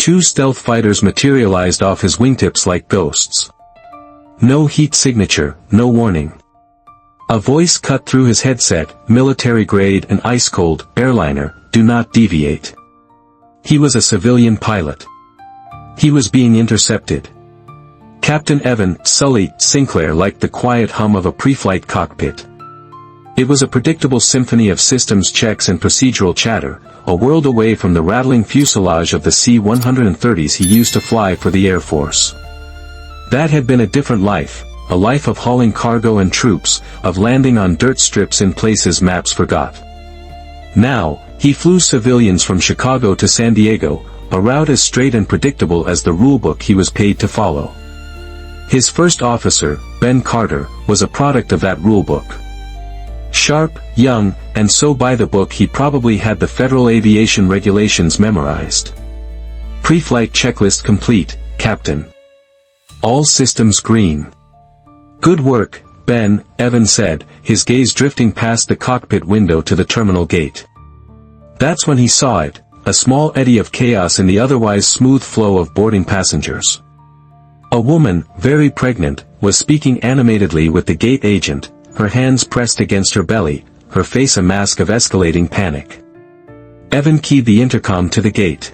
2 stealth fighters materialized off his wingtips like ghosts. No heat signature, no warning. A voice cut through his headset, military-grade and ice-cold, airliner, do not deviate. He was a civilian pilot. He was being intercepted. Captain Evan Sinclair liked the quiet hum of a pre-flight cockpit. It was a predictable symphony of systems checks and procedural chatter, a world away from the rattling fuselage of the C-130s he used to fly for the Air Force. That had been a different life, a life of hauling cargo and troops, of landing on dirt strips in places maps forgot. Now, he flew civilians from Chicago to San Diego, a route as straight and predictable as the rulebook he was paid to follow. His first officer, Ben Carter, was a product of that rulebook. Sharp, young, and so by the book he probably had the federal aviation regulations memorized. Pre-flight checklist complete, Captain. All systems green. Good work, Ben, Evan said, his gaze drifting past the cockpit window to the terminal gate. That's when he saw it, a small eddy of chaos in the otherwise smooth flow of boarding passengers. A woman, very pregnant, was speaking animatedly with the gate agent, her hands pressed against her belly, her face a mask of escalating panic. Evan keyed the intercom to the gate.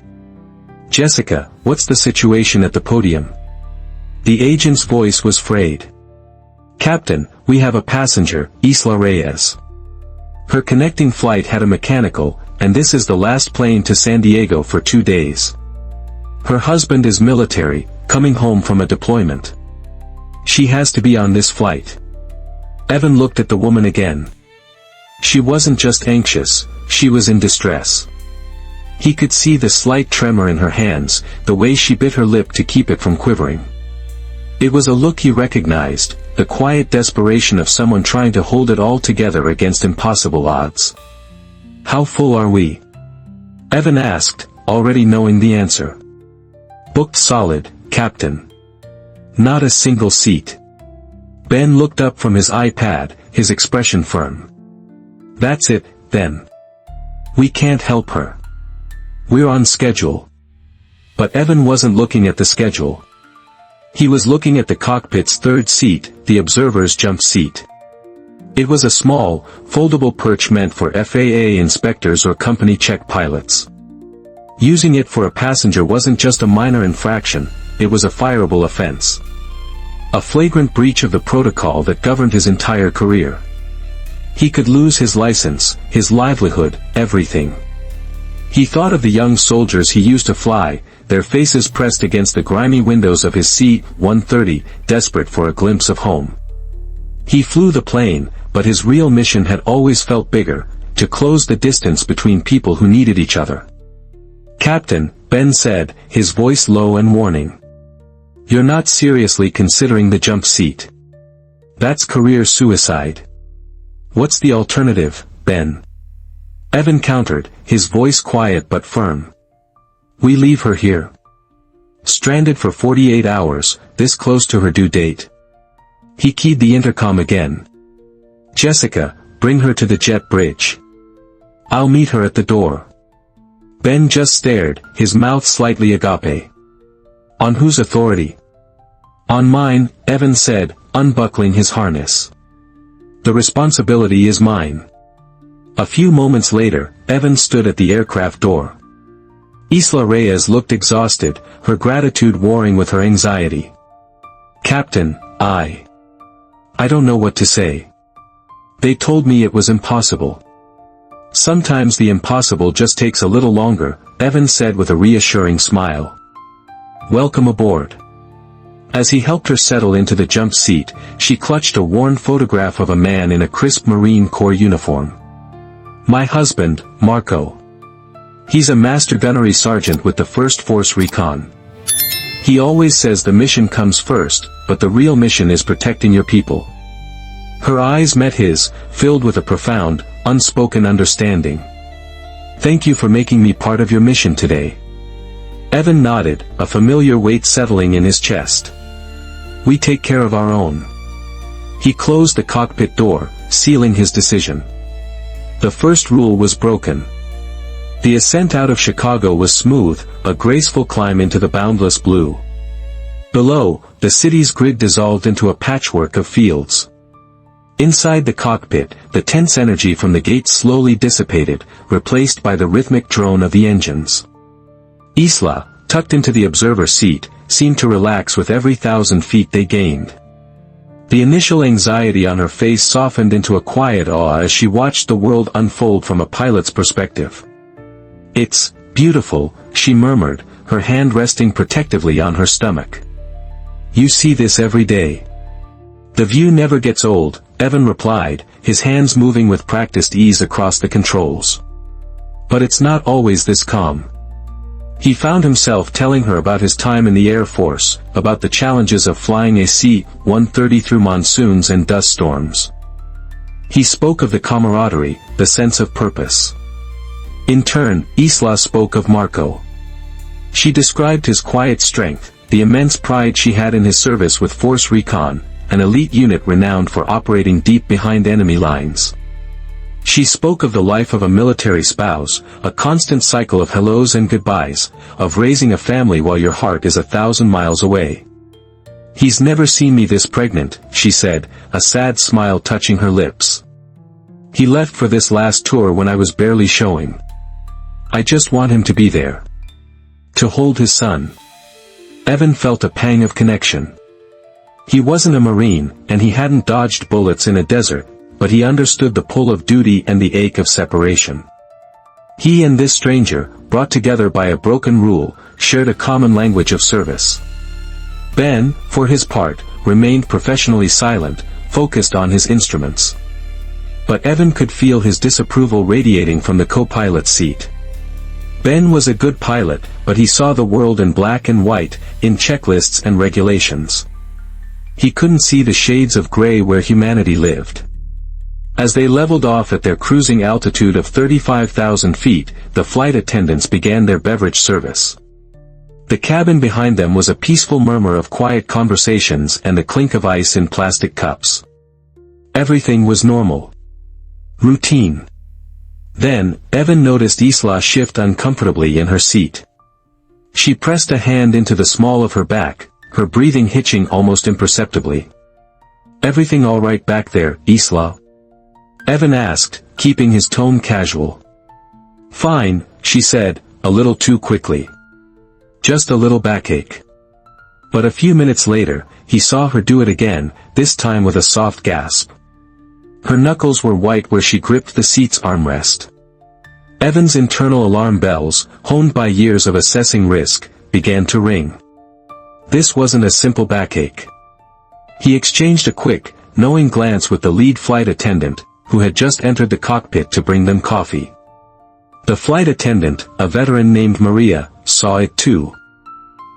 "Jessica, what's the situation at the podium?" The agent's voice was frayed. "Captain, we have a passenger, Isla Reyes. Her connecting flight had a mechanical, and this is the last plane to San Diego for 2 days. Her husband is military, coming home from a deployment. She has to be on this flight." Evan looked at the woman again. She wasn't just anxious, she was in distress. He could see the slight tremor in her hands, the way she bit her lip to keep it from quivering. It was a look he recognized, the quiet desperation of someone trying to hold it all together against impossible odds. "How full are we?" Evan asked, already knowing the answer. "Booked solid, Captain. Not a single seat." Ben looked up from his iPad, his expression firm. "That's it, then. We can't help her. We're on schedule." But Evan wasn't looking at the schedule. He was looking at the cockpit's third seat, the observer's jump seat. It was a small, foldable perch meant for FAA inspectors or company check pilots. Using it for a passenger wasn't just a minor infraction, it was a fireable offense. A flagrant breach of the protocol that governed his entire career. He could lose his license, his livelihood, everything. He thought of the young soldiers he used to fly, their faces pressed against the grimy windows of his C-130, desperate for a glimpse of home. He flew the plane, but his real mission had always felt bigger, to close the distance between people who needed each other. "Captain," Ben said, his voice low and warning. "You're not seriously considering the jump seat. That's career suicide." "What's the alternative, Ben?" Evan countered, his voice quiet but firm. "We leave her here. Stranded for 48 hours, this close to her due date." He keyed the intercom again. "Jessica, bring her to the jet bridge. I'll meet her at the door." Ben just stared, his mouth slightly agape. "On whose authority?" "On mine," Evan said, unbuckling his harness. "The responsibility is mine." A few moments later, Evan stood at the aircraft door. Isla Reyes looked exhausted, her gratitude warring with her anxiety. "Captain, I don't know what to say. They told me it was impossible." "Sometimes the impossible just takes a little longer," Evan said with a reassuring smile. "Welcome aboard." As he helped her settle into the jump seat, she clutched a worn photograph of a man in a crisp Marine Corps uniform. "My husband, Marco. He's a master gunnery sergeant with the 1st Force Recon. He always says the mission comes first, but the real mission is protecting your people." Her eyes met his, filled with a profound, unspoken understanding. "Thank you for making me part of your mission today." Evan nodded, a familiar weight settling in his chest. "We take care of our own." He closed the cockpit door, sealing his decision. The first rule was broken. The ascent out of Chicago was smooth, a graceful climb into the boundless blue. Below, the city's grid dissolved into a patchwork of fields. Inside the cockpit, the tense energy from the gates slowly dissipated, replaced by the rhythmic drone of the engines. Isla, tucked into the observer seat, seemed to relax with every 1,000 feet they gained. The initial anxiety on her face softened into a quiet awe as she watched the world unfold from a pilot's perspective. "It's beautiful," she murmured, her hand resting protectively on her stomach. "You see this every day." "The view never gets old," Evan replied, his hands moving with practiced ease across the controls. "But it's not always this calm." He found himself telling her about his time in the Air Force, about the challenges of flying a C-130 through monsoons and dust storms. He spoke of the camaraderie, the sense of purpose. In turn, Isla spoke of Marco. She described his quiet strength, the immense pride she had in his service with Force Recon, an elite unit renowned for operating deep behind enemy lines. She spoke of the life of a military spouse, a constant cycle of hellos and goodbyes, of raising a family while your heart is 1,000 miles away. "He's never seen me this pregnant," she said, a sad smile touching her lips. "He left for this last tour when I was barely showing. I just want him to be there. To hold his son." Evan felt a pang of connection. He wasn't a Marine, and he hadn't dodged bullets in a desert, but he understood the pull of duty and the ache of separation. He and this stranger, brought together by a broken rule, shared a common language of service. Ben, for his part, remained professionally silent, focused on his instruments. But Evan could feel his disapproval radiating from the co-pilot seat. Ben was a good pilot, but he saw the world in black and white, in checklists and regulations. He couldn't see the shades of gray where humanity lived. As they leveled off at their cruising altitude of 35,000 feet, the flight attendants began their beverage service. The cabin behind them was a peaceful murmur of quiet conversations and the clink of ice in plastic cups. Everything was normal. Routine. Then, Evan noticed Isla shift uncomfortably in her seat. She pressed a hand into the small of her back, her breathing hitching almost imperceptibly. "Everything all right back there, Isla?" Evan asked, keeping his tone casual. "Fine," she said, a little too quickly. "Just a little backache." But a few minutes later, he saw her do it again, this time with a soft gasp. Her knuckles were white where she gripped the seat's armrest. Evan's internal alarm bells, honed by years of assessing risk, began to ring. This wasn't a simple backache. He exchanged a quick, knowing glance with the lead flight attendant, who had just entered the cockpit to bring them coffee. The flight attendant, a veteran named Maria, saw it too.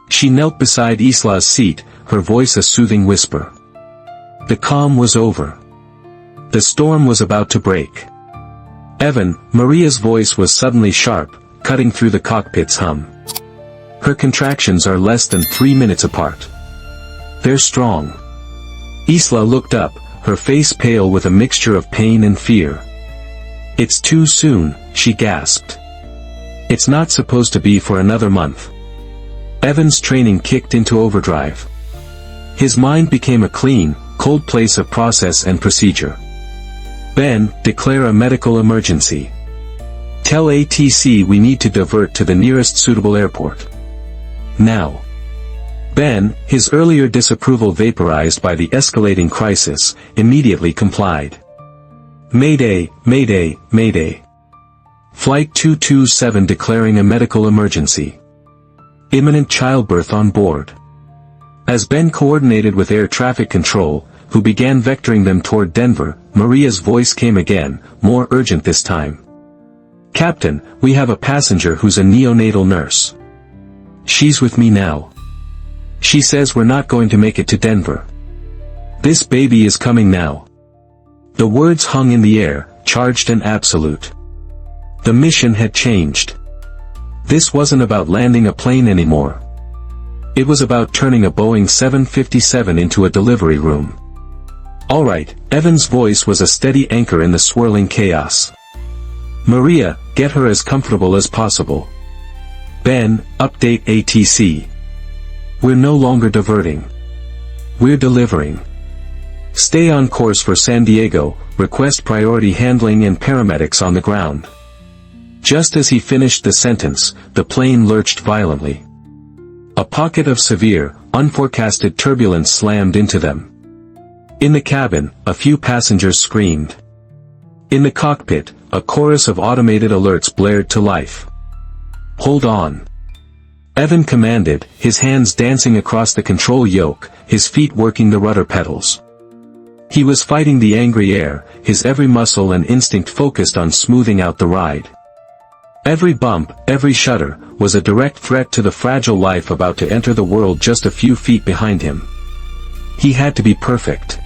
She knelt beside Isla's seat, her voice a soothing whisper. The calm was over. The storm was about to break. "Evan," Maria's voice was suddenly sharp, cutting through the cockpit's hum. "Her contractions are less than 3 minutes apart. They're strong." Isla looked up, her face pale with a mixture of pain and fear. "It's too soon," she gasped. "It's not supposed to be for another month." Evan's training kicked into overdrive. His mind became a clean, cold place of process and procedure. "Ben, declare a medical emergency. Tell ATC we need to divert to the nearest suitable airport. Now." Ben, his earlier disapproval vaporized by the escalating crisis, immediately complied. "Mayday, mayday, mayday. Flight 227 declaring a medical emergency. Imminent childbirth on board." As Ben coordinated with air traffic control, who began vectoring them toward Denver, Maria's voice came again, more urgent this time. "Captain, we have a passenger who's a neonatal nurse. She's with me now. She says we're not going to make it to Denver. This baby is coming now." The words hung in the air, charged and absolute. The mission had changed. This wasn't about landing a plane anymore. It was about turning a Boeing 757 into a delivery room. "All right," Evan's voice was a steady anchor in the swirling chaos. Maria, get her as comfortable as possible. Ben, update ATC. We're no longer diverting. We're delivering. Stay on course for San Diego, request priority handling and paramedics on the ground. Just as he finished the sentence, the plane lurched violently. A pocket of severe, unforecasted turbulence slammed into them. In the cabin, a few passengers screamed. In the cockpit, a chorus of automated alerts blared to life. Hold on. Evan commanded, his hands dancing across the control yoke, his feet working the rudder pedals. He was fighting the angry air, his every muscle and instinct focused on smoothing out the ride. Every bump, every shudder, was a direct threat to the fragile life about to enter the world just a few feet behind him. He had to be perfect.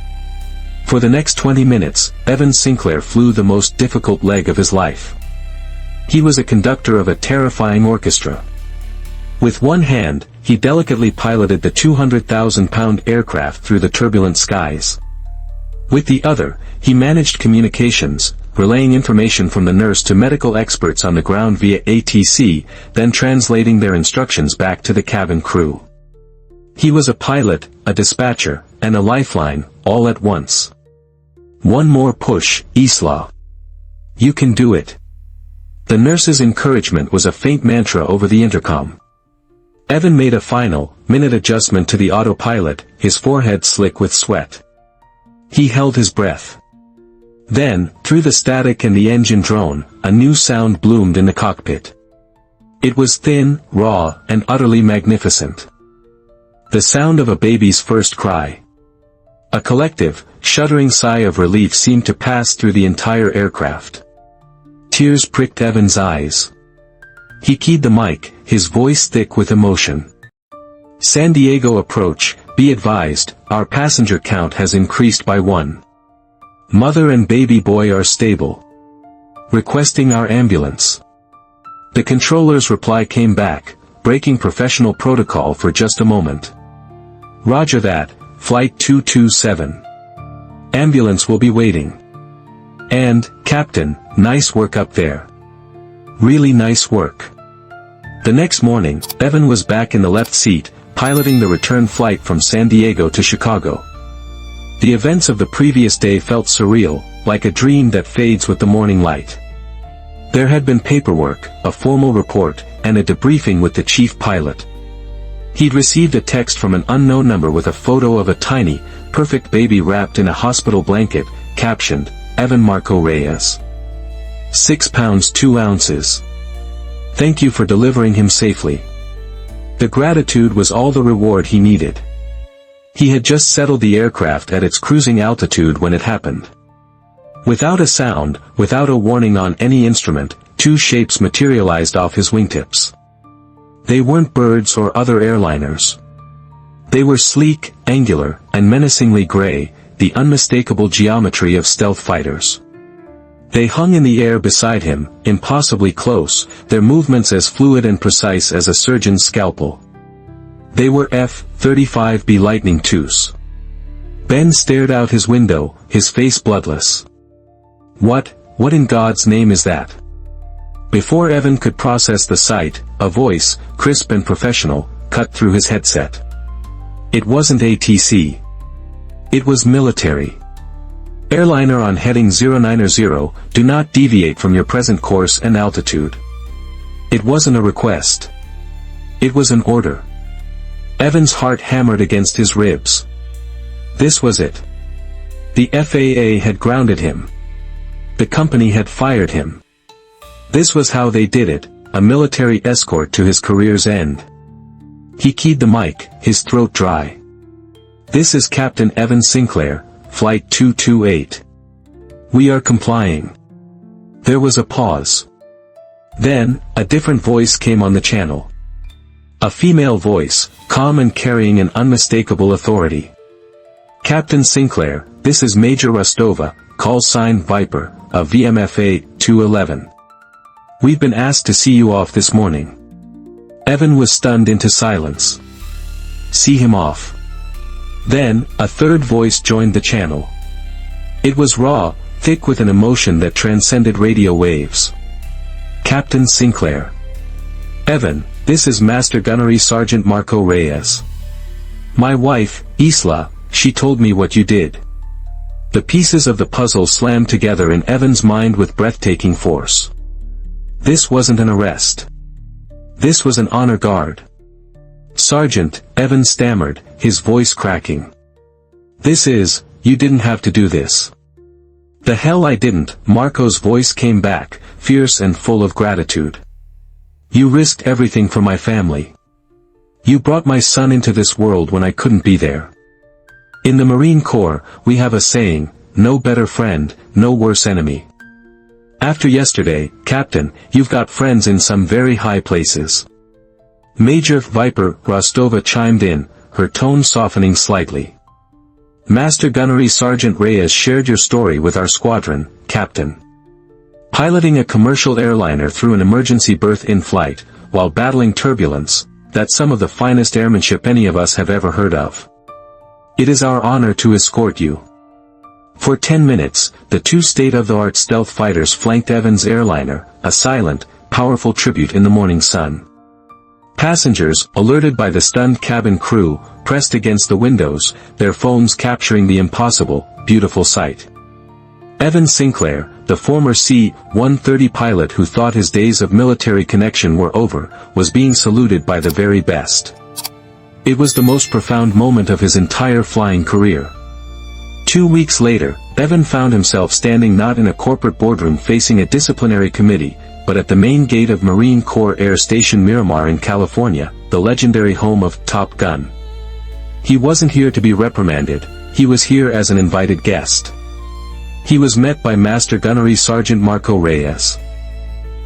For the next 20 minutes, Evan Sinclair flew the most difficult leg of his life. He was a conductor of a terrifying orchestra. With one hand, he delicately piloted the 200,000-pound aircraft through the turbulent skies. With the other, he managed communications, relaying information from the nurse to medical experts on the ground via ATC, then translating their instructions back to the cabin crew. He was a pilot, a dispatcher, and a lifeline, all at once. One more push, Isla. You can do it. The nurse's encouragement was a faint mantra over the intercom. Evan made a final, minute adjustment to the autopilot, his forehead slick with sweat. He held his breath. Then, through the static and the engine drone, a new sound bloomed in the cockpit. It was thin, raw, and utterly magnificent. The sound of a baby's first cry. A collective, shuddering sigh of relief seemed to pass through the entire aircraft. Tears pricked Evan's eyes. He keyed the mic, his voice thick with emotion. San Diego approach, be advised, our passenger count has increased by 1. Mother and baby boy are stable. Requesting our ambulance. The controller's reply came back, breaking professional protocol for just a moment. Roger that, Flight 227. Ambulance will be waiting. And, Captain, nice work up there. Really nice work. The next morning, Evan was back in the left seat, piloting the return flight from San Diego to Chicago. The events of the previous day felt surreal, like a dream that fades with the morning light. There had been paperwork, a formal report, and a debriefing with the chief pilot. He'd received a text from an unknown number with a photo of a tiny, perfect baby wrapped in a hospital blanket, captioned, Evan Marco Reyes. 6 pounds 2 ounces. Thank you for delivering him safely. The gratitude was all the reward he needed. He had just settled the aircraft at its cruising altitude when it happened. Without a sound, without a warning on any instrument, 2 shapes materialized off his wingtips. They weren't birds or other airliners. They were sleek, angular, and menacingly gray, the unmistakable geometry of stealth fighters. They hung in the air beside him, impossibly close, their movements as fluid and precise as a surgeon's scalpel. They were F-35B Lightning IIs. Ben stared out his window, his face bloodless. What in God's name is that? Before Evan could process the sight, a voice, crisp and professional, cut through his headset. It wasn't ATC. It was military. Airliner on heading 090, do not deviate from your present course and altitude. It wasn't a request. It was an order. Evan's heart hammered against his ribs. This was it. The FAA had grounded him. The company had fired him. This was how they did it, a military escort to his career's end. He keyed the mic, his throat dry. This is Captain Evan Sinclair, Flight 228. We are complying. There was a pause. Then, a different voice came on the channel. A female voice, calm and carrying an unmistakable authority. Captain Sinclair, this is Major Rostova, call sign Viper, of VMFA 211. We've been asked to see you off this morning. Evan was stunned into silence. See him off. Then, a third voice joined the channel. It was raw, thick with an emotion that transcended radio waves. Captain Sinclair. Evan, this is Master Gunnery Sergeant Marco Reyes. My wife, Isla, she told me what you did. The pieces of the puzzle slammed together in Evan's mind with breathtaking force. This wasn't an arrest. This was an honor guard. Sergeant, Evan stammered, his voice cracking. You didn't have to do this. The hell I didn't, Marco's voice came back, fierce and full of gratitude. You risked everything for my family. You brought my son into this world when I couldn't be there. In the Marine Corps, we have a saying, no better friend, no worse enemy. After yesterday, Captain, you've got friends in some very high places. Major Viper Rostova chimed in, her tone softening slightly. Master Gunnery Sergeant Reyes shared your story with our squadron, Captain. Piloting a commercial airliner through an emergency berth in flight, while battling turbulence, that's some of the finest airmanship any of us have ever heard of. It is our honor to escort you. For 10 minutes, the two state-of-the-art stealth fighters flanked Evan's airliner, a silent, powerful tribute in the morning sun. Passengers, alerted by the stunned cabin crew, pressed against the windows, their phones capturing the impossible, beautiful sight. Evan Sinclair, the former C-130 pilot who thought his days of military connection were over, was being saluted by the very best. It was the most profound moment of his entire flying career. 2 weeks later, Evan found himself standing not in a corporate boardroom facing a disciplinary committee, but at the main gate of Marine Corps Air Station Miramar in California, the legendary home of Top Gun. He wasn't here to be reprimanded, he was here as an invited guest. He was met by Master Gunnery Sergeant Marco Reyes.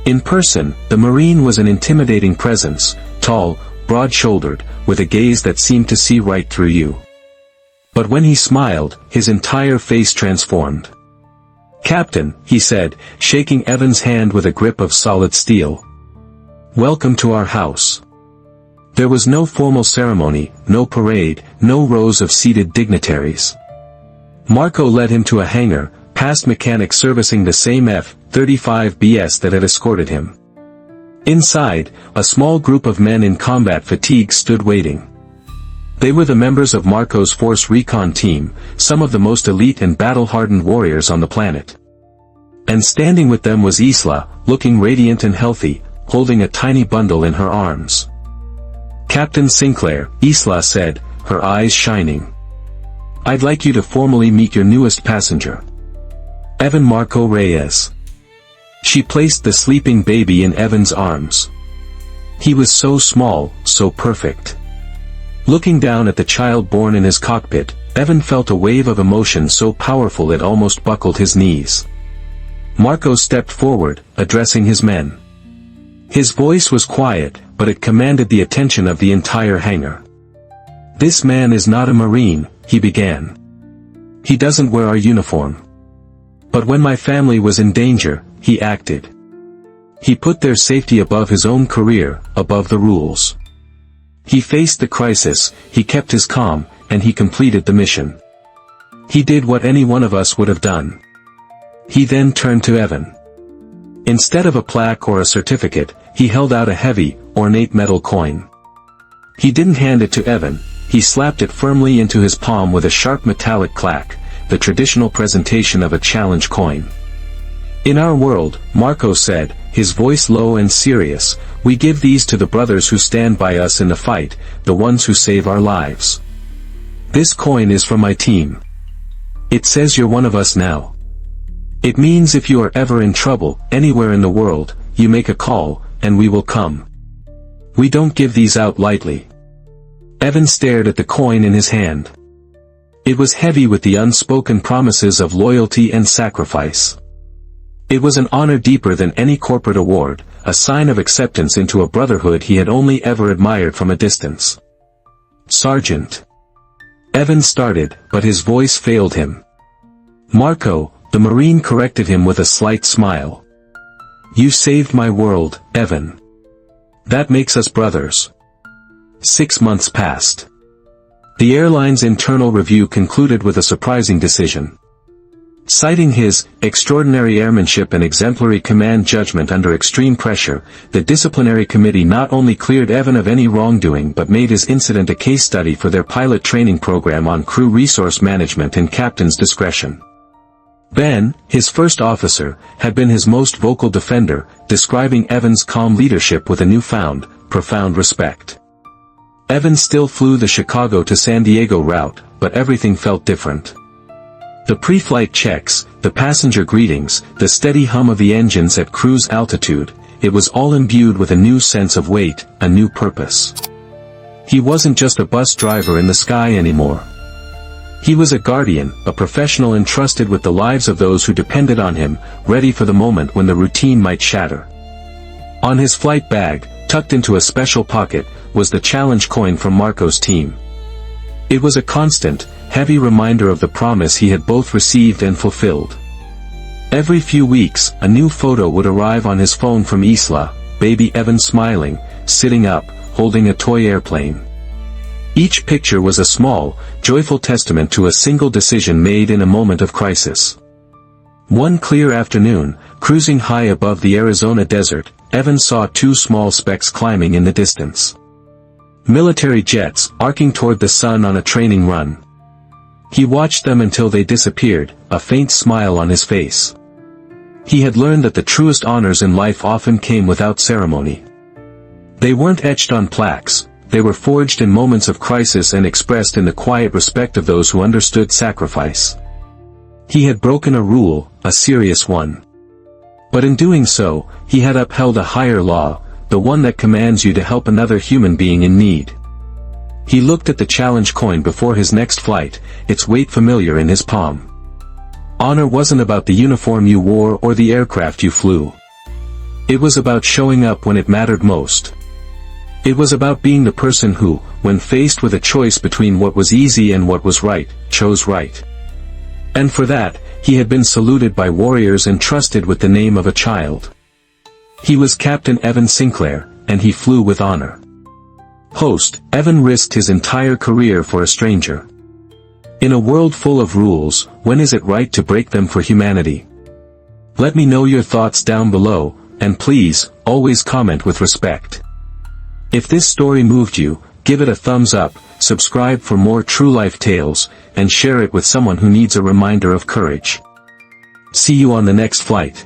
In person, the Marine was an intimidating presence, tall, broad-shouldered, with a gaze that seemed to see right through you. But when he smiled, his entire face transformed. Captain, he said, shaking Evan's hand with a grip of solid steel. Welcome to our house. There was no formal ceremony, no parade, no rows of seated dignitaries. Marco led him to a hangar, past mechanics servicing the same F-35s that had escorted him. Inside, a small group of men in combat fatigue stood waiting. They were the members of Marco's Force Recon team, some of the most elite and battle-hardened warriors on the planet. And standing with them was Isla, looking radiant and healthy, holding a tiny bundle in her arms. Captain Sinclair, Isla said, her eyes shining. I'd like you to formally meet your newest passenger. Evan Marco Reyes. She placed the sleeping baby in Evan's arms. He was so small, so perfect. Looking down at the child born in his cockpit, Evan felt a wave of emotion so powerful it almost buckled his knees. Marco stepped forward, addressing his men. His voice was quiet, but it commanded the attention of the entire hangar. This man is not a Marine, he began. He doesn't wear our uniform. But when my family was in danger, he acted. He put their safety above his own career, above the rules. He faced the crisis, he kept his calm, and he completed the mission. He did what any one of us would have done. He then turned to Evan. Instead of a plaque or a certificate, he held out a heavy, ornate metal coin. He didn't hand it to Evan, he slapped it firmly into his palm with a sharp metallic clack, the traditional presentation of a challenge coin. In our world, Marco said, his voice low and serious, we give these to the brothers who stand by us in the fight, the ones who save our lives. This coin is from my team. It says you're one of us now. It means if you are ever in trouble, anywhere in the world, you make a call, and we will come. We don't give these out lightly. Evan stared at the coin in his hand. It was heavy with the unspoken promises of loyalty and sacrifice. It was an honor deeper than any corporate award, a sign of acceptance into a brotherhood he had only ever admired from a distance. Sergeant. Evan started, but his voice failed him. Marco, the Marine corrected him with a slight smile. You saved my world, Evan. That makes us brothers. 6 months passed. The airline's internal review concluded with a surprising decision. Citing his extraordinary airmanship and exemplary command judgment under extreme pressure, the disciplinary committee not only cleared Evan of any wrongdoing but made his incident a case study for their pilot training program on crew resource management and captain's discretion. Ben, his first officer, had been his most vocal defender, describing Evan's calm leadership with a newfound, profound respect. Evan still flew the Chicago to San Diego route, but everything felt different. The pre-flight checks, the passenger greetings, the steady hum of the engines at cruise altitude, it was all imbued with a new sense of weight, a new purpose. He wasn't just a bus driver in the sky anymore. He was a guardian, a professional entrusted with the lives of those who depended on him, ready for the moment when the routine might shatter. On his flight bag, tucked into a special pocket, was the challenge coin from Marco's team. It was a constant, heavy reminder of the promise he had both received and fulfilled. Every few weeks, a new photo would arrive on his phone from Isla, baby Evan smiling, sitting up, holding a toy airplane. Each picture was a small, joyful testament to a single decision made in a moment of crisis. One clear afternoon, cruising high above the Arizona desert, Evan saw two small specks climbing in the distance. Military jets, arcing toward the sun on a training run. He watched them until they disappeared, a faint smile on his face. He had learned that the truest honors in life often came without ceremony. They weren't etched on plaques, they were forged in moments of crisis and expressed in the quiet respect of those who understood sacrifice. He had broken a rule, a serious one. But in doing so, he had upheld a higher law, the one that commands you to help another human being in need. He looked at the challenge coin before his next flight, its weight familiar in his palm. Honor wasn't about the uniform you wore or the aircraft you flew. It was about showing up when it mattered most. It was about being the person who, when faced with a choice between what was easy and what was right, chose right. And for that, he had been saluted by warriors and trusted with the name of a child. He was Captain Evan Sinclair, and he flew with honor. Host, Evan risked his entire career for a stranger. In a world full of rules, when is it right to break them for humanity? Let me know your thoughts down below, and please, always comment with respect. If this story moved you, give it a thumbs up, subscribe for more true life tales, and share it with someone who needs a reminder of courage. See you on the next flight.